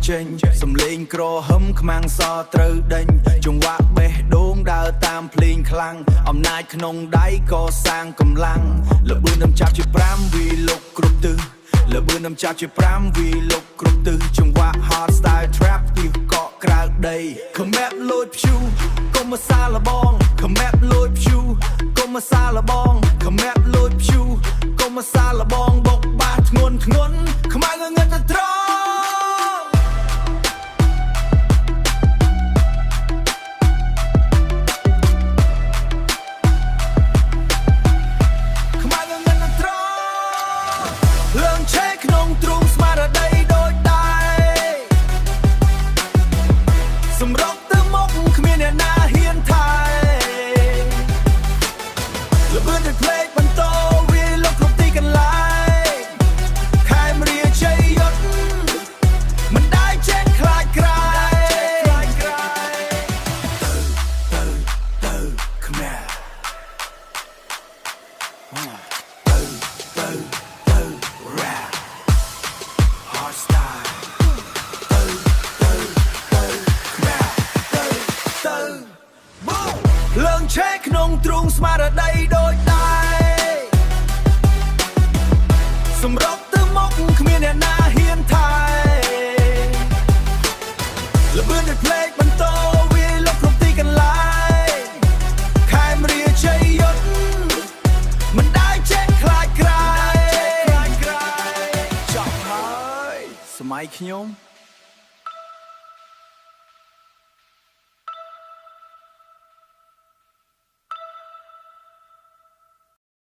ចេញសំលេងក្រហឹមខ្មាំងសត្រូវដេញចង្វាក់បេះដូងដើរតាមភ្លេងខ្លាំងអំណាចក្នុងដៃក៏សាងកម្លាំងលបឿនដំចាប់ជា5វីលុកគ្រប់ទិសលបឿនដំចាប់ជា5វីលុកគ្រប់ទិសចង្វាក់ hard style trap ពីកកក្រៅដីខមែបលួចព្យូកុំមកសាឡបងខមែបលួចព្យូកុំមកសាឡបងខមែបលួចព្យូកុំមកសាឡបងបុកបាសធ្ងន់ខ្មៅងឹតត្រង់ក្នុងទ្រូងស្មារតីដូចដែរសម្រុកទៅមុខគ្មានអ្នកណាហ៊ានថែល្បឿនតែភ្លេចបន្តវាលុកគ្រប់ទីកន្លែងខែមរាជ័យយុទ្ធមិនได้ចេះខ្លាចក្រែងទៅខ្មែរលើងឆេះក្នុងទ្រូងស្មារតីដូចដែរសម្រុកទៅមុខគ្មានអ្នកណាហ៊ានថែល្បឿនតែភ្លេចបន្តវាលុកគ្រប់ទីកន្លែងខែមរាជ័យយុទ្ធមិនได้ចេះខ្លាចក្រែងចប់ហើយសម័យខ្ញុំ